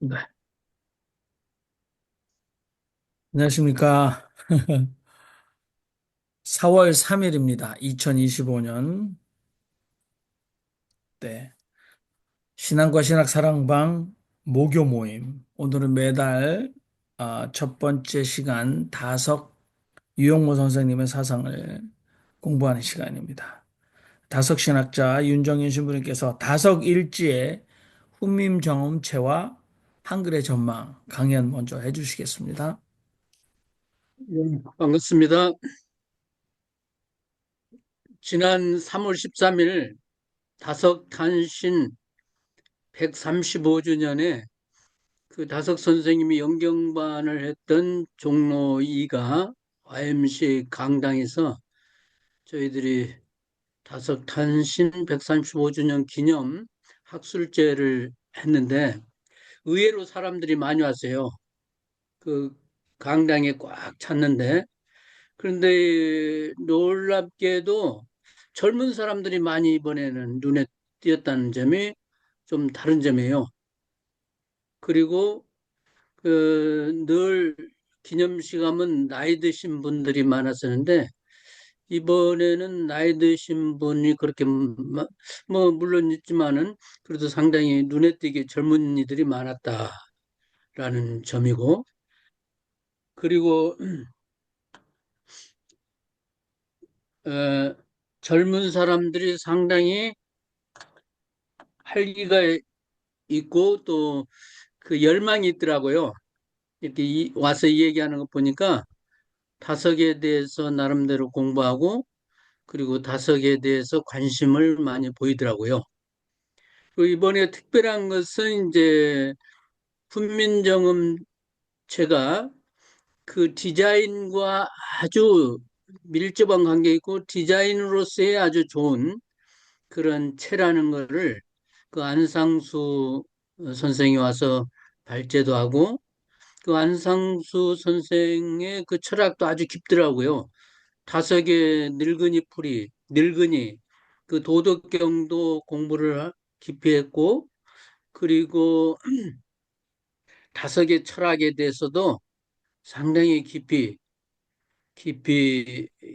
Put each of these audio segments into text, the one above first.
네. 안녕하십니까. 4월 3일입니다. 2025년. 네. 신앙과 신학 사랑방 모교 모임. 오늘은 매달 첫 번째 시간 다석 유용모 선생님의 사상을 공부하는 시간입니다. 다석 신학자 윤정인 신부님께서 다석 일지의 훈민정음체와 한글의 전망 강연 먼저 해주시겠습니다. 반갑습니다. 지난 3월 13일 다석 탄신 135주년에 그 다석 선생님이 영경반을 했던 종로 2가 YMCA 강당에서 저희들이 다석 탄신 135주년 기념 학술제를 했는데 의외로 사람들이 많이 왔어요. 그 강당에 꽉 찼는데 그런데 놀랍게도 젊은 사람들이 많이 이번에는 눈에 띄었다는 점이 좀 다른 점이에요. 그리고 늘 기념식 하면 나이 드신 분들이 많았었는데 이번에는 나이 드신 분이 그렇게 뭐 물론 있지만은 그래도 상당히 눈에 띄게 젊은이들이 많았다라는 점이고 그리고 어, 젊은 사람들이 상당히 활기가 있고 또 그 열망이 있더라고요. 이렇게 와서 이 얘기하는 거 보니까 다섯에 대해서 나름대로 공부하고 그리고 다섯에 대해서 관심을 많이 보이더라고요. 그 이번에 특별한 것은 이제 훈민정음 제가 그 디자인과 아주 밀접한 관계 있고 디자인으로서의 아주 좋은 그런 채라는 거를 그 안상수 선생이 와서 발제도 하고 그 안상수 선생의 그 철학도 아주 깊더라고요. 다섯의 늙은이 풀이, 늙은이, 그 도덕경도 공부를 깊이 했고, 그리고 다섯의 철학에 대해서도 상당히 깊이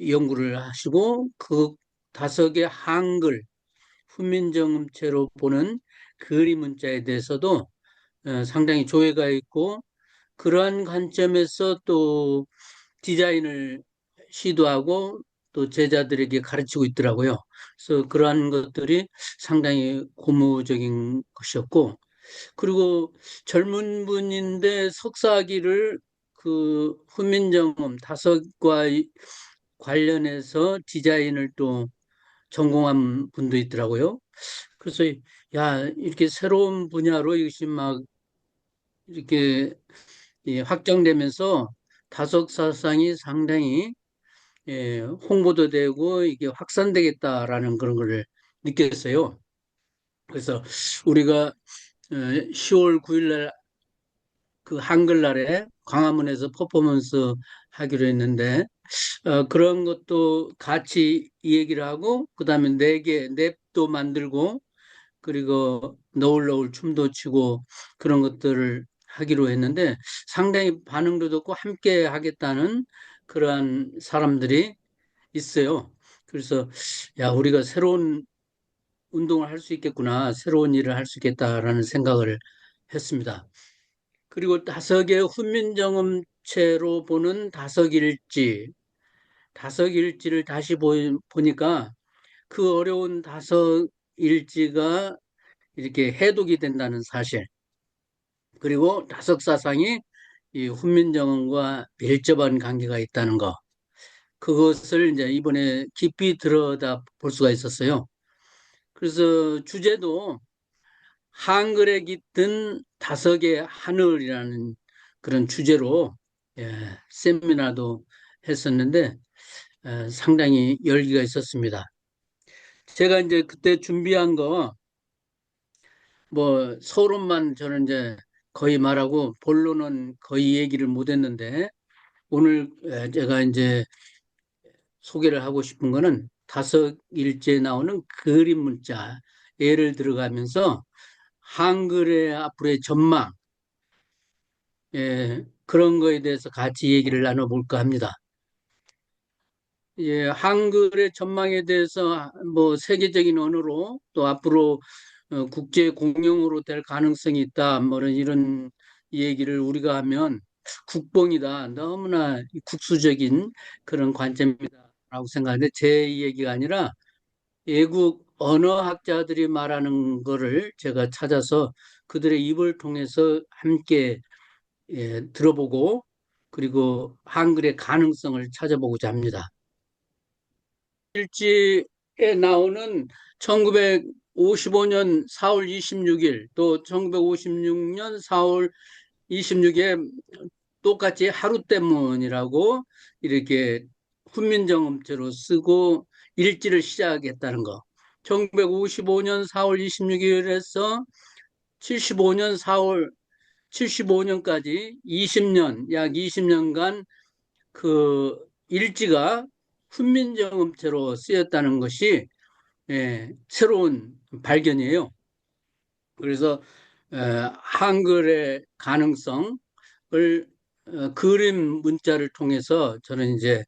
연구를 하시고, 그 다섯의 한글, 훈민정음체로 보는 그림 문자에 대해서도 상당히 조예가 있고, 그러한 관점에서 또 디자인을 시도하고 또 제자들에게 가르치고 있더라고요. 그래서 그러한 것들이 상당히 고무적인 것이었고, 그리고 젊은 분인데 석사학위를 그 훈민정음 다섯과 관련해서 디자인을 또 전공한 분도 있더라고요. 그래서 야, 이렇게 새로운 분야로 이것이 막 이렇게 확장되면서 다속 사상이 상당히 홍보도 되고 이게 확산되겠다라는 그런 걸 느꼈어요. 그래서 우리가 10월 9일 날 그 한글날에 광화문에서 퍼포먼스 하기로 했는데 그런 것도 같이 이 얘기를 하고 그다음에 랩도 만들고 그리고 너울너울 춤도 추고 그런 것들을 하기로 했는데 상당히 반응도 좋고 함께 하겠다는 그러한 사람들이 있어요. 그래서 야, 우리가 새로운 운동을 할 수 있겠구나, 새로운 일을 할 수 있겠다라는 생각을 했습니다. 그리고 다석의 훈민정음체로 보는 다석일지를 다시 보니까 그 어려운 다석일지가 이렇게 해독이 된다는 사실, 그리고 다석사상이 이 훈민정음과 밀접한 관계가 있다는 거, 그것을 이제 이번에 깊이 들여다 볼 수가 있었어요. 그래서 주제도 한글에 깃든 다석의 하늘이라는 그런 주제로 세미나도 했었는데 상당히 열기가 있었습니다. 제가 이제 그때 준비한 거 뭐 서론만 저는 이제 거의 말하고 본론은 거의 얘기를 못 했는데 오늘 제가 이제 소개를 하고 싶은 거는 다섯 일제에 나오는 그림 문자 예를 들어가면서 한글의 앞으로의 전망 그런 거에 대해서 같이 얘기를 나눠볼까 합니다. 예, 한글의 전망에 대해서 뭐 세계적인 언어로 또 앞으로 국제 공용어로 될 가능성이 있다. 뭐 이런 얘기를 우리가 하면 국뽕이다. 너무나 국수적인 그런 관점이다라고 생각하는데 제 얘기가 아니라 외국 언어학자들이 말하는 거를 제가 찾아서 그들의 입을 통해서 함께 들어보고 그리고 한글의 가능성을 찾아보고자 합니다. 일지에 나오는 1955년 4월 26일 또 1956년 4월 26일에 똑같이 하루 때문이라고 이렇게 훈민정음체로 쓰고 일지를 시작했다는 거. 1955년 4월 26일에서 75년 4월 75년까지 20년, 약 20년간 그 일지가 훈민정음체로 쓰였다는 것이 새로운 발견이에요. 그래서 에, 한글의 가능성을 그림 문자를 통해서 저는 이제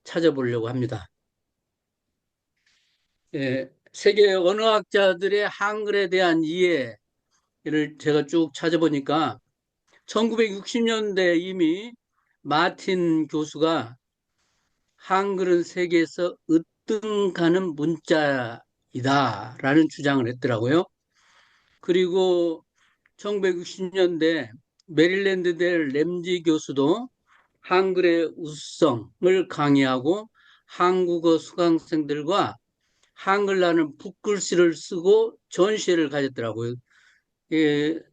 찾아보려고 합니다. 세계 언어학자들의 한글에 대한 이해를 제가 쭉 찾아보니까 1960년대 이미 마틴 교수가 한글은 세계에서 으뜸가는 문자이다라는 주장을 했더라고요. 그리고 1960년대 메릴랜드대 램지 교수도 한글의 우수성을 강의하고 한국어 수강생들과 한글라는 붓글씨를 쓰고 전시회를 가졌더라고요.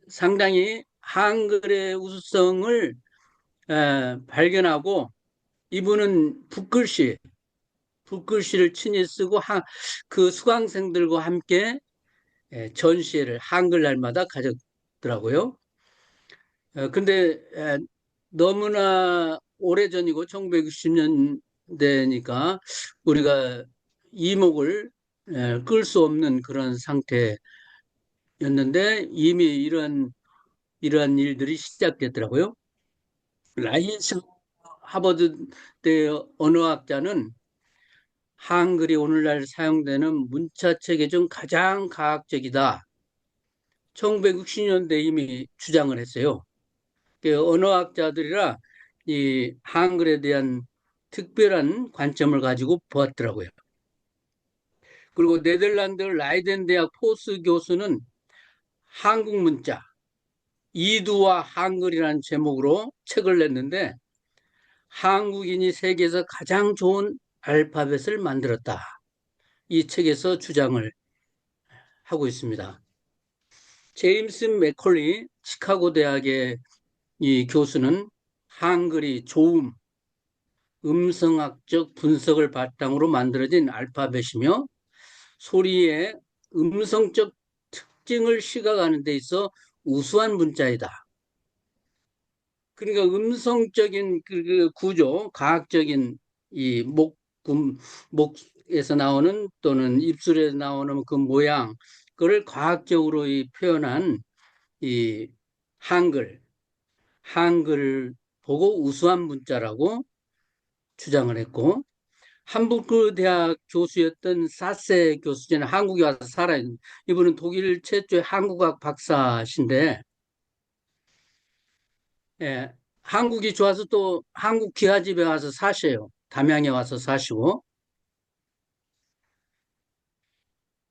상당히 한글의 우수성을 발견하고 이분은 붓글씨를 친히 쓰고 그 수강생들과 함께 전시회를 한글날마다 가졌더라고요. 근데 너무나 오래전이고 1960년대니까 우리가 이목을 끌 수 없는 그런 상태였는데 이미 이러한 일들이 시작됐더라고요. 라이언스 하버드대 언어학자는 한글이 오늘날 사용되는 문자체계 중 가장 과학적이다. 1960년대 이미 주장을 했어요. 그 언어학자들이라 이 한글에 대한 특별한 관점을 가지고 보았더라고요. 그리고 네덜란드 라이덴 대학 포스 교수는 한국 문자, 이두와 한글이라는 제목으로 책을 냈는데 한국인이 세계에서 가장 좋은 알파벳을 만들었다. 이 책에서 주장을 하고 있습니다. 제임스 맥컬리 시카고 대학의 이 교수는 한글이 좋음, 음성학적 분석을 바탕으로 만들어진 알파벳이며 소리의 음성적 특징을 시각하는 데 있어 우수한 문자이다. 그러니까 음성적인 그 구조, 과학적인 이 목에서 나오는 또는 입술에서 나오는 그 모양, 그걸 과학적으로 표현한 이 한글을 보고 우수한 문자라고 주장을 했고, 함부르크 대학 교수였던 사세 교수는 한국에 와서 살아요. 이분은 독일 최초의 한국학 박사신데, 예, 한국이 좋아서 또 한국 기하집에 와서 사셔요. 담양에 와서 사시고.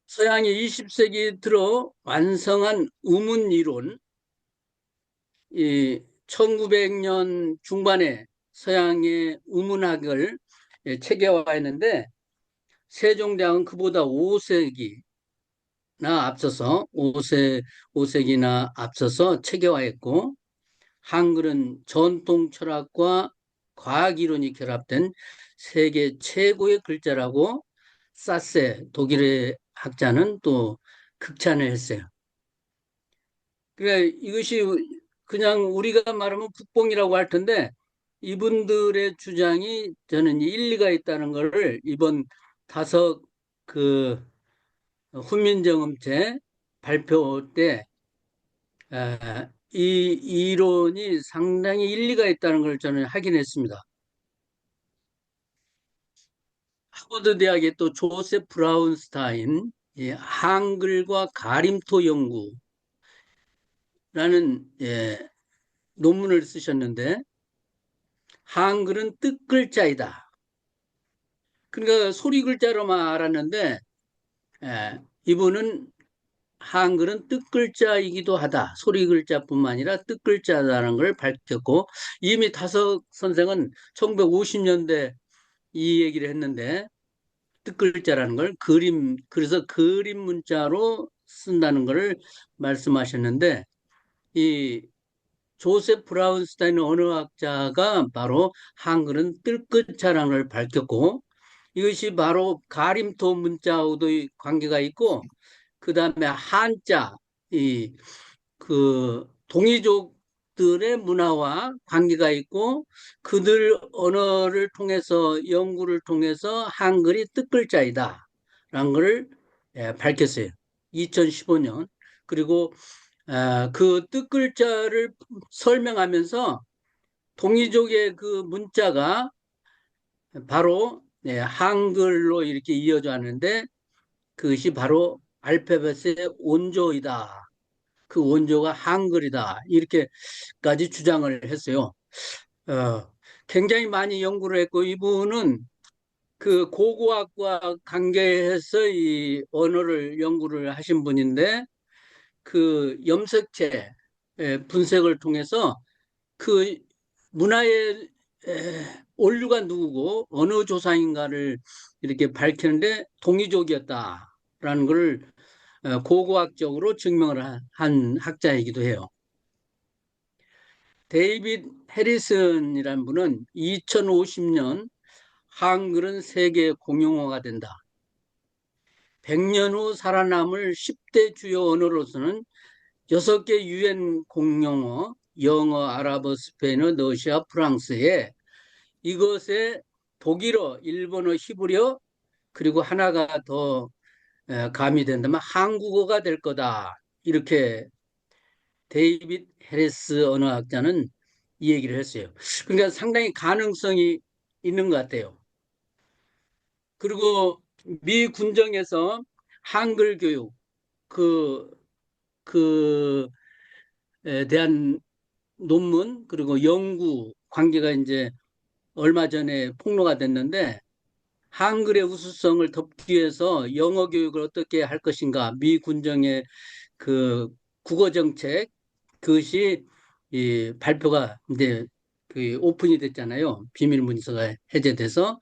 서양이 20세기 들어 완성한 우문 이론, 이 1900년 중반에 서양의 우문학을 체계화했는데 세종대왕은 그보다 5세기나 앞서서 5세기나 앞서서 체계화했고 한글은 전통 철학과 과학 이론이 결합된 세계 최고의 글자라고 사세 독일의 학자는 또 극찬을 했어요. 그래 이것이 그냥 우리가 말하면 국뽕이라고 할 텐데 이분들의 주장이 저는 일리가 있다는 것을 이번 다섯 그 훈민정음제 발표 때 이 이론이 상당히 일리가 있다는 걸 저는 확인했습니다. 하버드 대학의 또 조셉 브라운스타인 한글과 가림토 연구라는 논문을 쓰셨는데 한글은 뜻글자이다. 그러니까 소리 글자로만 알았는데 이분은 한글은 뜻글자이기도 하다. 소리 글자뿐만 아니라 뜻글자라는 걸 밝혔고 이미 다섯 선생은 1950년대 이 얘기를 했는데 뜻글자라는 걸 그래서 그림 문자로 쓴다는 걸 말씀하셨는데 이 조셉 브라운스타인 언어학자가 바로 한글은 뜻글자라는 걸 밝혔고 이것이 바로 가림토 문자와도 관계가 있고 그 다음에 한자, 동이족들의 문화와 관계가 있고 그들 언어를 통해서 연구를 통해서 한글이 뜻글자이다. 라는 것을 밝혔어요. 2015년. 그리고 그 뜻글자를 설명하면서 동이족의 그 문자가 바로 한글로 이렇게 이어져 왔는데 그것이 바로 알파벳의 원조이다. 그 원조가 한글이다. 이렇게까지 주장을 했어요. 어, 굉장히 많이 연구를 했고 이분은 그 고고학과 관계해서 이 언어를 연구를 하신 분인데 그 염색체 분석을 통해서 그 문화의 원류가 누구고 어느 조상인가를 이렇게 밝히는데 동이족이었다라는 걸 고고학적으로 증명을 한 학자이기도 해요. 데이빗 해리슨이라는 분은 2050년 한글은 세계 공용어가 된다. 100년 후 살아남을 10대 주요 언어로서는 6개 유엔 공용어, 영어, 아랍어, 스페인어, 러시아, 프랑스에 이것에 독일어, 일본어, 히브리어 그리고 하나가 더 가미된다면 한국어가 될 거다. 이렇게 데이빗 해리스 언어학자는 이 얘기를 했어요. 그러니까 상당히 가능성이 있는 것 같아요. 그리고 미 군정에서 한글 교육 그, 대한 논문 그리고 연구 관계가 이제 얼마 전에 폭로가 됐는데 한글의 우수성을 덮기 위해서 영어 교육을 어떻게 할 것인가 미 군정의 그 국어 정책 그것이 발표가 이제 그 오픈이 됐잖아요. 비밀 문서가 해제돼서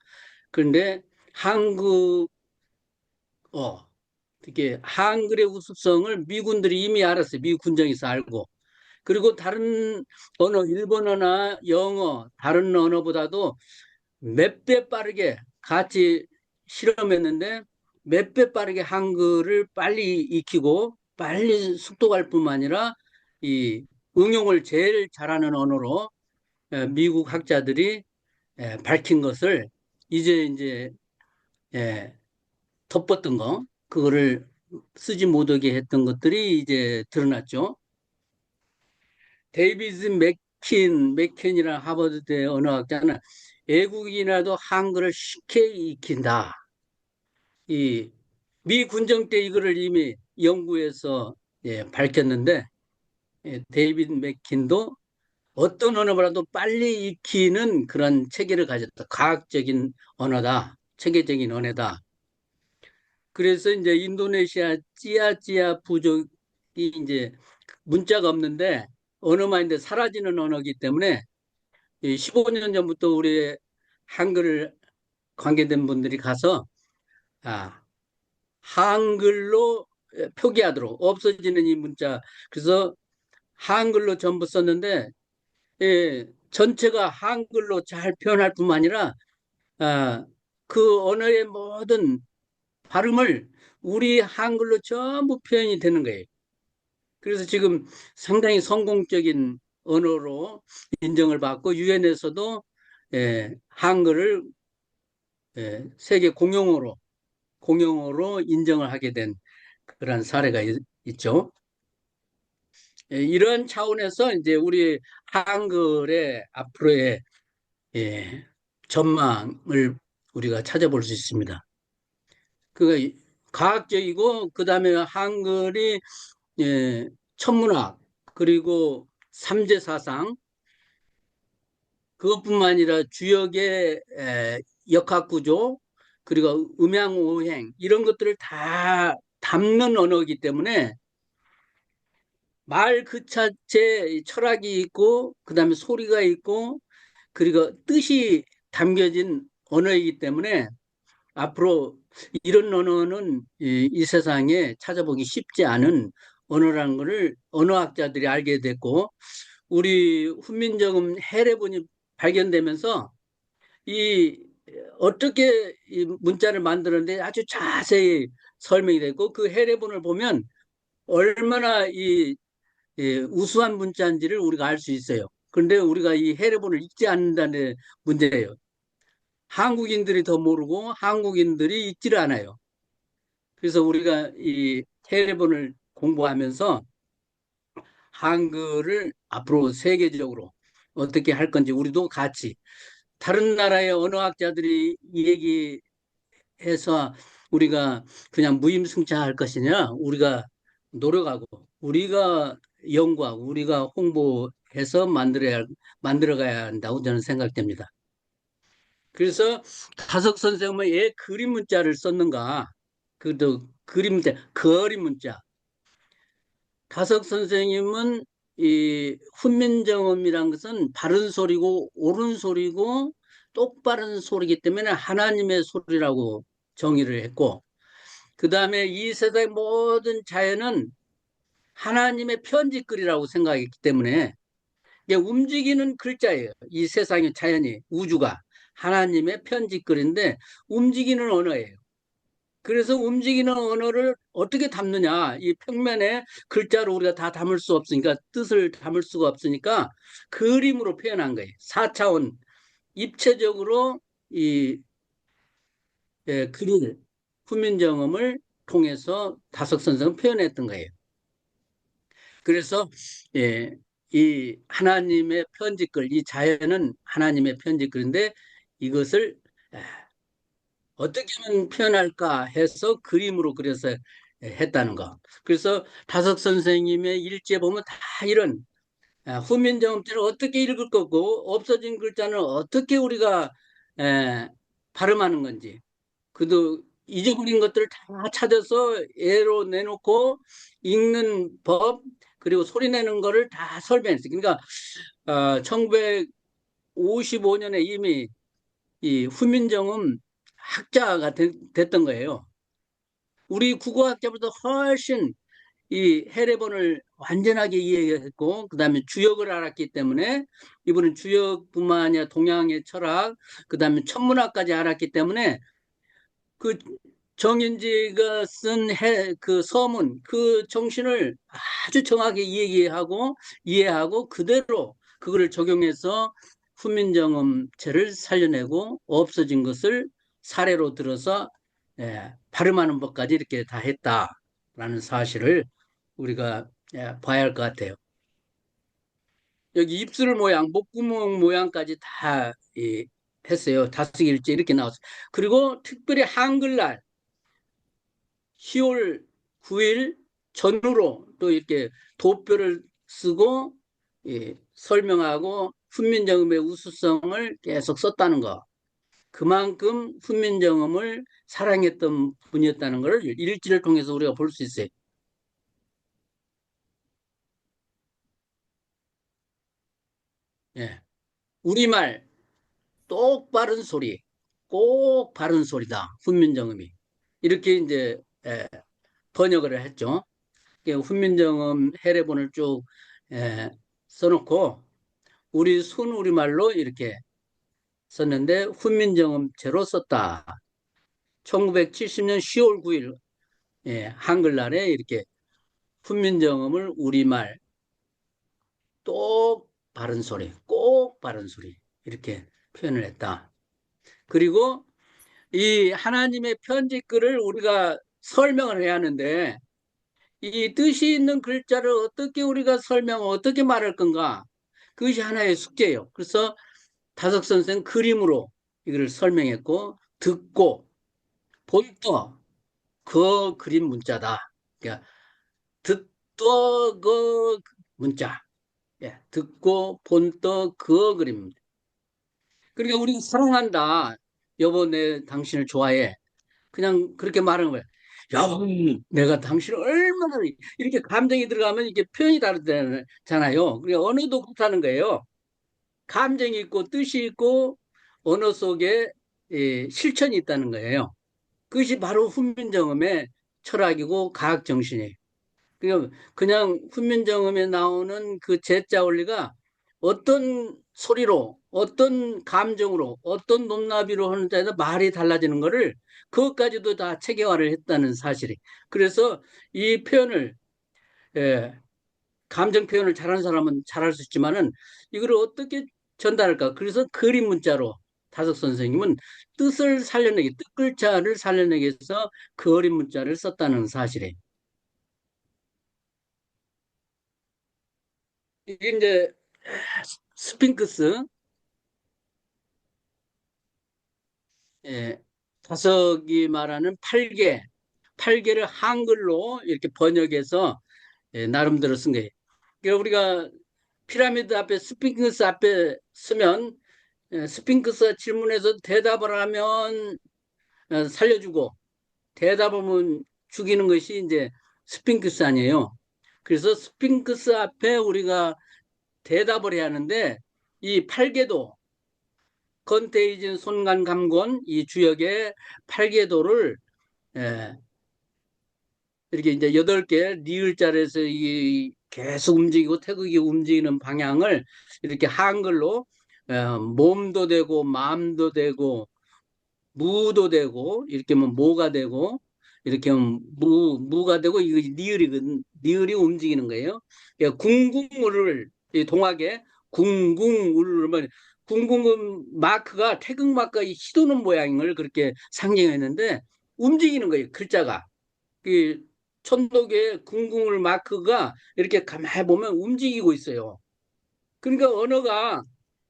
그런데 한국어 특히 한글의 우수성을 미군들이 이미 알았어요. 미 군정에서 알고 그리고 다른 언어 일본어나 영어 다른 언어보다도 몇 배 빠르게 같이 실험했는데 몇 배 빠르게 한글을 빨리 익히고 빨리 습득할 뿐만 아니라 이 응용을 제일 잘하는 언어로 미국 학자들이 밝힌 것을 이제 예, 덮었던 거 그거를 쓰지 못하게 했던 것들이 이제 드러났죠. 데이비드 맥킨이라는 하버드대 언어학자는 외국인이라도 한글을 쉽게 익힌다. 이 미 군정 때 이거를 이미 연구해서 밝혔는데 데이비드 맥킨도 어떤 언어보다도 빨리 익히는 그런 체계를 가졌다. 과학적인 언어다. 체계적인 언어다. 그래서 이제 인도네시아 찌아찌아 부족이 이제 문자가 없는데 언어만인데 사라지는 언어이기 때문에 15년 전부터 우리 한글을 관계된 분들이 가서 아, 한글로 표기하도록 없어지는 이 문자 그래서 한글로 전부 썼는데 전체가 한글로 잘 표현할 뿐만 아니라 아, 그 언어의 모든 발음을 우리 한글로 전부 표현이 되는 거예요. 그래서 지금 상당히 성공적인 언어로 인정을 받고 유엔에서도 한글을 세계 공용어로 인정을 하게 된 그런 사례가 있죠. 이런 차원에서 이제 우리 한글의 앞으로의 예, 전망을 우리가 찾아볼 수 있습니다. 그 과학적이고 그다음에 한글이 예, 천문학 그리고 삼재 사상 그것뿐만 아니라 주역의 역학 구조 그리고 음양 오행 이런 것들을 다 담는 언어이기 때문에 말 그 자체에 철학이 있고 그다음에 소리가 있고 그리고 뜻이 담겨진 언어이기 때문에 앞으로 이런 언어는 이 세상에 찾아보기 쉽지 않은 언어라는 것을 언어학자들이 알게 됐고 우리 훈민정음 해례본이 발견되면서 이 어떻게 이 문자를 만드는데 아주 자세히 설명이 됐고 그 해례본을 보면 얼마나 이 우수한 문자인지를 우리가 알 수 있어요. 그런데 우리가 이 해례본을 읽지 않는다는 문제예요. 한국인들이 더 모르고 한국인들이 읽지를 않아요. 그래서 우리가 이 해례본을 공부하면서 한글을 앞으로 세계적으로 어떻게 할 건지 우리도 같이 다른 나라의 언어학자들이 얘기해서 우리가 그냥 무임승차할 것이냐 우리가 노력하고 우리가 연구하고 우리가 홍보해서 만들어가야 한다고 저는 생각됩니다. 그래서 다석 선생은 왜 그림 문자를 썼는가? 그도 그림 문자, 거리 문자. 다석 선생님은 이 훈민정음이란 것은 바른 소리고 옳은 소리고 똑바른 소리이기 때문에 하나님의 소리라고 정의를 했고 그 다음에 이 세상의 모든 자연은 하나님의 편지글이라고 생각했기 때문에 이게 움직이는 글자예요. 이 세상의 자연이 우주가 하나님의 편지글인데 움직이는 언어예요. 그래서 움직이는 언어를 어떻게 담느냐. 이 평면에 글자로 우리가 다 담을 수 없으니까 뜻을 담을 수가 없으니까 그림으로 표현한 거예요. 4차원 입체적으로 이 글을 훈민정음을 통해서 다석선생은 표현했던 거예요. 그래서 예, 이 하나님의 편지글, 이 자연은 하나님의 편지글인데 이것을 어떻게 하면 표현할까 해서 그림으로 그려서 했다는 거. 그래서 다석 선생님의 일지에 보면 다 이런 후민정음자를 어떻게 읽을 거고 없어진 글자는 어떻게 우리가 에, 발음하는 건지 그도 잊어버린 것들을 다 찾아서 예로 내놓고 읽는 법 그리고 소리 내는 거를 다 설명했어요. 그러니까 1955년에 이미 이 후민정음 학자가 됐던 거예요. 우리 국어학자보다 훨씬 이 해례본을 완전하게 이해했고 그다음에 주역을 알았기 때문에 이분은 주역뿐만 아니라 동양의 철학 그다음에 천문학까지 알았기 때문에 그 정인지가 쓴 그 서문 그 정신을 아주 정확히 이해하고 그대로 그거를 적용해서 훈민정음체를 살려내고 없어진 것을 사례로 들어서 발음하는 법까지 이렇게 다 했다라는 사실을 우리가 봐야 할 것 같아요. 여기 입술 모양, 목구멍 모양까지 다 했어요. 다쓰기일지 이렇게 나왔어요. 그리고 특별히 한글날 10월 9일 전후로 또 이렇게 도표를 쓰고 설명하고 훈민정음의 우수성을 계속 썼다는 거. 그만큼 훈민정음을 사랑했던 분이었다는 걸 일지를 통해서 우리가 볼 수 있어요. 예. 우리말 똑바른 소리, 꼭 바른 소리다. 훈민정음이. 이렇게 이제 번역을 했죠. 훈민정음 해례본을 쭉 써놓고 우리 순우리말로 이렇게 썼는데 훈민정음체로 썼다. 1970년 10월 9일 한글날에 이렇게 훈민정음을 우리말 똑 바른 소리, 꼭 바른 소리 이렇게 표현을 했다. 그리고 이 하나님의 편지글을 우리가 설명을 해야 하는데 이 뜻이 있는 글자를 어떻게 우리가 어떻게 말할 건가? 그것이 하나의 숙제예요. 그래서 다석 선생 그림으로 이걸 설명했고, 듣고, 본떠, 그 그림 문자다. 그러니까 듣떠 그 문자. 예, 듣고 본떠 그 그림. 그러니까 우리가 사랑한다. 여보, 내 당신을 좋아해. 그냥 그렇게 말하는 거예요. 여보, 내가 당신을 얼마나 이렇게 감정이 들어가면 이게 표현이 다르잖아요. 그러니까 언어도 그렇다는 거예요. 감정이 있고 뜻이 있고 언어 속에 실천이 있다는 거예요. 그것이 바로 훈민정음의 철학이고 과학 정신이에요. 그냥 훈민정음에 나오는 그 제자 원리가 어떤 소리로, 어떤 감정으로, 어떤 높낮이로 하는 자에 말이 달라지는 거를 그것까지도 다 체계화를 했다는 사실이. 그래서 이 표현을, 예, 감정 표현을 잘하는 사람은 잘할 수 있지만은 이걸 어떻게 전달할까? 그래서 그림 문자로 다석 선생님은 뜻을 살려내기, 뜻 글자를 살려내기 위해서 그림 문자를 썼다는 사실이에요. 이게 이제 스핑크스, 예, 다석이 말하는 팔개를 한글로 이렇게 번역해서 나름대로 쓴 거예요. 그러니까 우리가 피라미드 앞에 스핑크스 앞에 쓰면 스핑크스가 질문해서 대답을 하면 살려주고 대답하면 죽이는 것이 이제 스핑크스 아니에요. 그래서 스핑크스 앞에 우리가 대답을 해야 하는데 이 팔개도 건태이진 손간감곤 이 주역의 팔계도를 예, 이렇게 이제 8개 리을자에서 이 계속 움직이고 태극이 움직이는 방향을 이렇게 한글로 몸도 되고 마음도 되고 무도 되고 이렇게 하면 모가 되고 이렇게 하면 무가 되고 이거 니을이 움직이는 거예요. 그러니까 궁궁을 이 동학의 궁궁을 궁궁은 마크가 태극 마크가 휘도는 모양을 그렇게 상징했는데 움직이는 거예요. 글자가 그 천독의 궁궁을 마크가 이렇게 가만히 보면 움직이고 있어요. 그러니까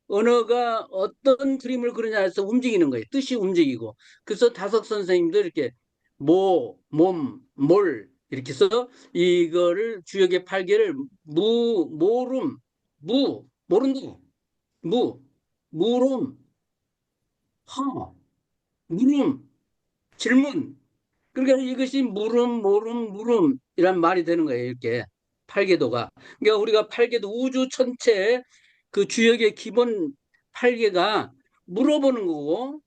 언어가 어떤 그림을 그리냐 해서 움직이는 거예요. 뜻이 움직이고. 그래서 다석 선생님도 이렇게 몰 이렇게 해서 이거를 주역의 팔개를 모름, 모른다. 무, 물음, 허, 물음, 질문. 그러니까 이것이 물음, 이란 말이 되는 거예요. 이렇게 팔계도가. 그러니까 우리가 팔계도 우주 전체의 그 주역의 기본 팔계가 물어보는 거고,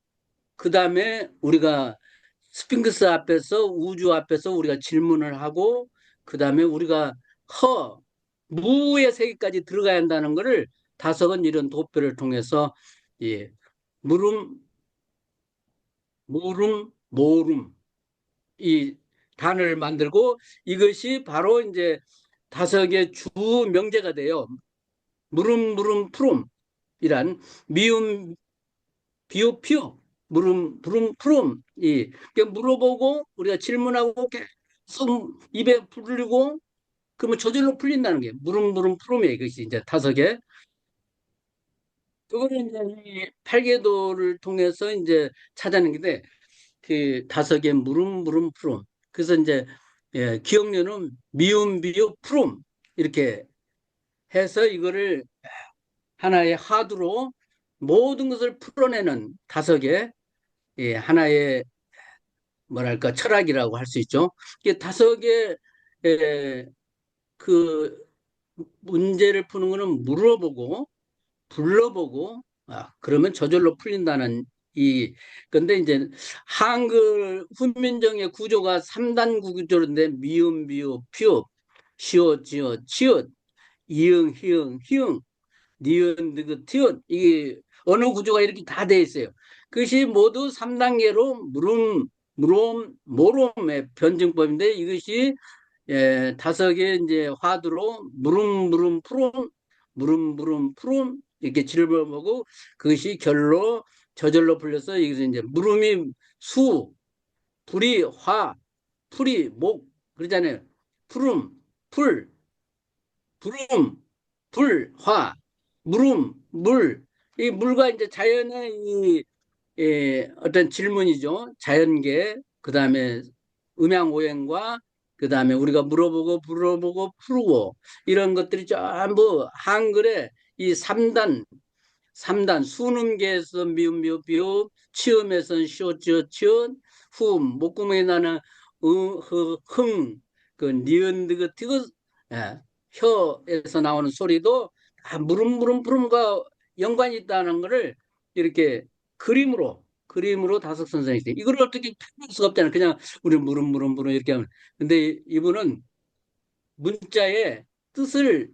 그 다음에 우리가 스핑크스 앞에서 우주 앞에서 우리가 질문을 하고, 그 다음에 우리가 무의 세계까지 들어가야 한다는 것을 다석은 이런 도표를 통해서 예, 물음, 모름 이 단어를 만들고 이것이 바로 이제 다섯의 주 명제가 돼요. 푸름이란 미음 비읍 피읍 푸름 이 물어보고 우리가 질문하고 계속 입에 불리고 그러면 저절로 풀린다는 게 푸름이에요. 이것이 이제 다섯의 그거를 이제 이 팔계도를 통해서 이제 찾아낸 건데 그 다섯의 푸름. 그래서 이제 기억료는 미음, 비읍, 푸름 이렇게 해서 이거를 하나의 하두로 모든 것을 풀어내는 다섯의 하나의 뭐랄까 철학이라고 할 수 있죠. 이게 다섯의 그 문제를 푸는 거는 물어보고 불러보고 그러면 저절로 풀린다는 이 근데 이제 한글 훈민정의 구조가 3단 구조인데 미음 비읍 피읍 시옷 지읒 치읓 이응 히응 히응 니은 느긋 티읕 이게 언어 구조가 이렇게 다 돼 있어요. 그것이 모두 3단계로 모름의 변증법인데 이것이 다섯 개 이제 화두로 푸름 이렇게 질문하고 그것이 결로 저절로 풀려서 여기서 이제 물음이 수, 불이 화, 풀이 목 그러잖아요. 푸름, 풀, 부름, 불, 화, 물음, 물. 이 물과 이제 자연의 어떤 질문이죠. 자연계, 그 다음에 음양오행과 그 다음에 우리가 물어보고 풀고 이런 것들이 전부 한글의 이 삼단 수능계에서 미음 미흡 비읍 치음에서는 시옷 치읓 후 목구멍에 나는 그 니은 그 티귿 예, 혀에서 나오는 소리도 다 물음과 연관이 있다는 것을 이렇게 그림으로 다섯 선생님이 이걸 어떻게 표현할 수가 없잖아요. 그냥 우리 물음 이렇게 하면 근데 이분은 문자의 뜻을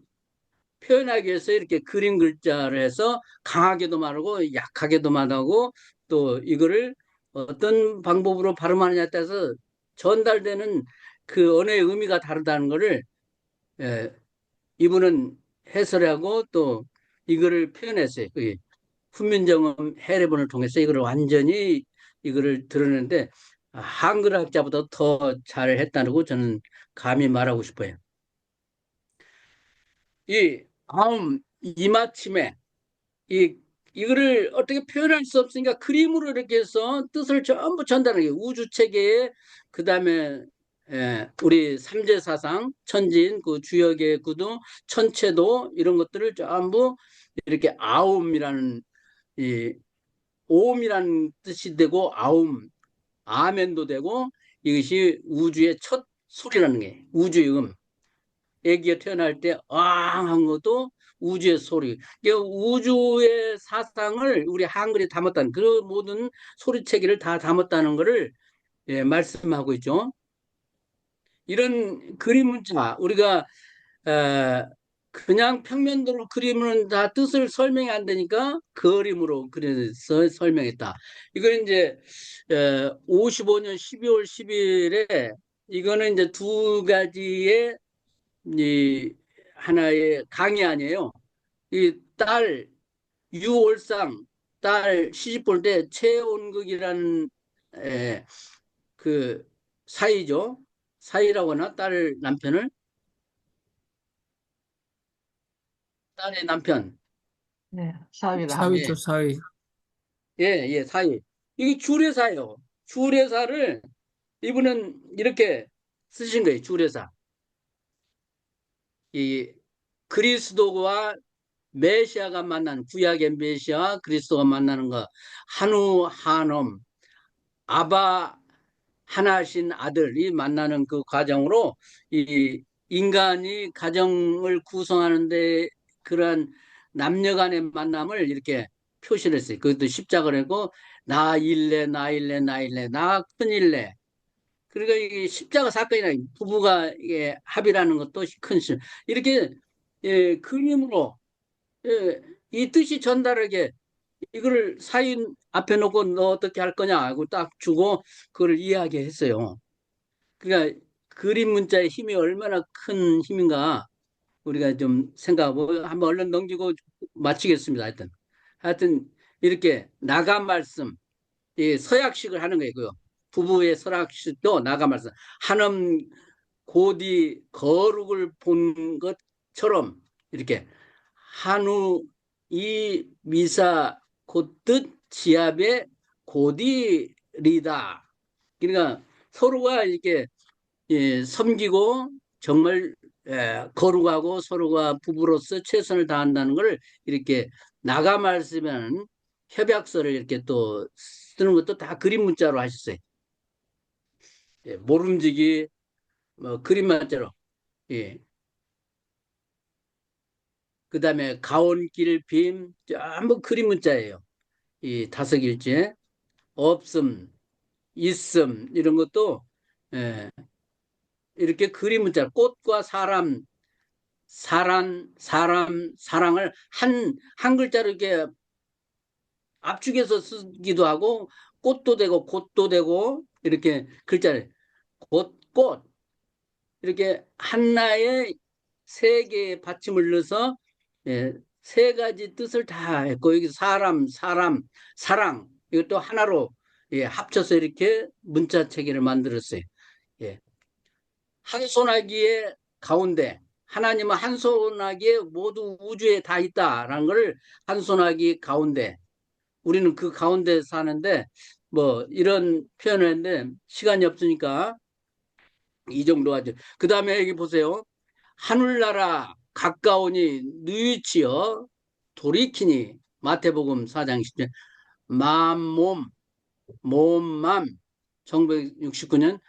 표현하기 위해서 이렇게 그림 글자를 해서 강하게도 말하고 약하게도 말하고 또 이거를 어떤 방법으로 발음하느냐에 따라서 전달되는 그 언어의 의미가 다르다는 것을 예, 이분은 해설하고 또 이거를 표현했어요. 그 훈민정음 해례본을 통해서 이거를 완전히 이거를 드러내는데 한글학자보다 더 잘했다고 저는 감히 말하고 싶어요. 이 다음 이마침에 이 이거를 어떻게 표현할 수 없으니까 그림으로 이렇게 해서 뜻을 전부 전달하는 게 우주 체계에 그다음에 우리 삼재사상 천진 그 주역의 구도 천체도 이런 것들을 전부 이렇게 아움이라는 이 오음이라는 뜻이 되고 아멘도 되고 이것이 우주의 첫 소리라는 게 우주의 애기가 태어날 때 앙 한 것도 우주의 소리. 우주의 사상을 우리 한글에 담았다는 그 모든 소리체계를 다 담았다는 것을 말씀하고 있죠. 이런 그림 문자 우리가 그냥 평면도로 그리면 다 뜻을 설명이 안 되니까 그림으로 그려서 설명했다. 이건 이제 55년 12월 10일에 이거는 이제 두 가지의 이 하나의 강의 아니에요. 이 딸 유월상 딸 시집 볼 때 최온극이라는 에, 그 사이죠. 사이라고 하나 딸 남편을 딸의 남편 네, 사위를 사위죠, 합니다. 예, 사위. 예, 사이 이게 주례사예요. 주례사를 이분은 이렇게 쓰신 거예요. 주례사 이 그리스도와 메시아가 만난 구약의 메시아와 그리스도가 만나는 거 한우 한엄 아바 하나신 아들이 만나는 그 과정으로 이 인간이 가정을 구성하는데 그러한 남녀 간의 만남을 이렇게 표시를 했어요. 그것도 십자가를 하고 나 큰일래. 그러니까 이게 십자가 사건이나 부부가 이게 합의라는 것도 큰 실. 이렇게 그림으로 이 뜻이 전달하게 이거를 사인 앞에 놓고 너 어떻게 할 거냐 하고 딱 주고 그걸 이야기했어요. 그러니까 그림 문자의 힘이 얼마나 큰 힘인가 우리가 좀 생각하고 한번 얼른 넘기고 마치겠습니다. 하여튼 이렇게 나간 말씀, 이 서약식을 하는 거예요. 그 부부의 서약식도 나간 말씀. 한엄 고디 거룩을 본 것처럼 이렇게 한우 이 미사 곧뜻 지압의 고디리다. 그러니까 서로가 이렇게 섬기고 정말 거룩하고 서로가 부부로서 최선을 다한다는 걸 이렇게 나가 말씀하는 협약서를 이렇게 또 쓰는 것도 다 그림 문자로 하셨어요. 모름지기 뭐 그림 문자로. 예. 그다음에 가온길 빔 전부 그림 문자예요. 이 다섯 일째 없음 있음 이런 것도 예, 이렇게 그림 문자 꽃과 사랑을 한 글자로 이렇게 압축해서 쓰기도 하고 꽃도 되고 곧도 되고 이렇게 글자를 꽃 이렇게 하나의 세 개의 받침을 넣어서 세 가지 뜻을 다 했고 여기 사랑 이것도 하나로 합쳐서 이렇게 문자 체계를 만들었어요. 예. 한 소나기의 가운데, 하나님은 한 소나기에 모두 우주에 다 있다라는 걸 한 소나기 가운데, 우리는 그 가운데 사는데 뭐 이런 표현을 했는데 시간이 없으니까 이 정도 하죠. 그 다음에 여기 보세요. 하늘나라 가까우니 누이치여 돌이키니, 마태복음 4장 10절. 맘몸 몸맘 1969년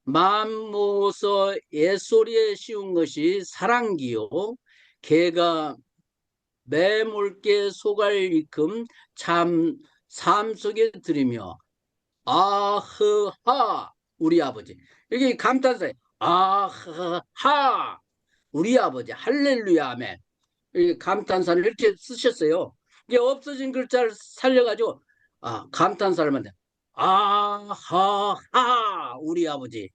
맘모서 옛소리에 씌운 것이 사랑기요 개가 매몰게 소갈 이큼 참 삶 속에 들이며 아흐하 우리 아버지, 이게 감탄사예요. 아흐하 우리 아버지 할렐루야 아멘. 이 감탄사를 이렇게 쓰셨어요. 이게 없어진 글자를 살려가지고 감탄사를 만든 아하하 우리 아버지.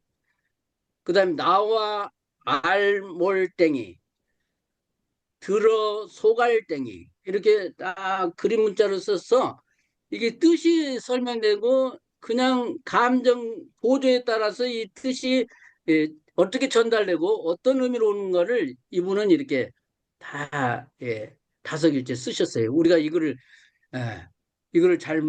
그 다음에 나와 알몰땡이 들어 소갈땡이 이렇게 딱 그림 문자로 써서 이게 뜻이 설명되고 그냥 감정 보조에 따라서 이 뜻이 어떻게 전달되고 어떤 의미로 오는 거를 이분은 이렇게 다 다섯일째 쓰셨어요. 우리가 이거를 잘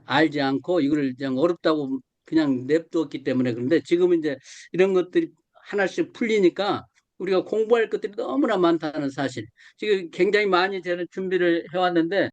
알지 않고 이거를 그냥 어렵다고 그냥 냅두었기 때문에. 그런데 지금은 이제 이런 것들이 하나씩 풀리니까 우리가 공부할 것들이 너무나 많다는 사실. 지금 굉장히 많이 저는 준비를 해왔는데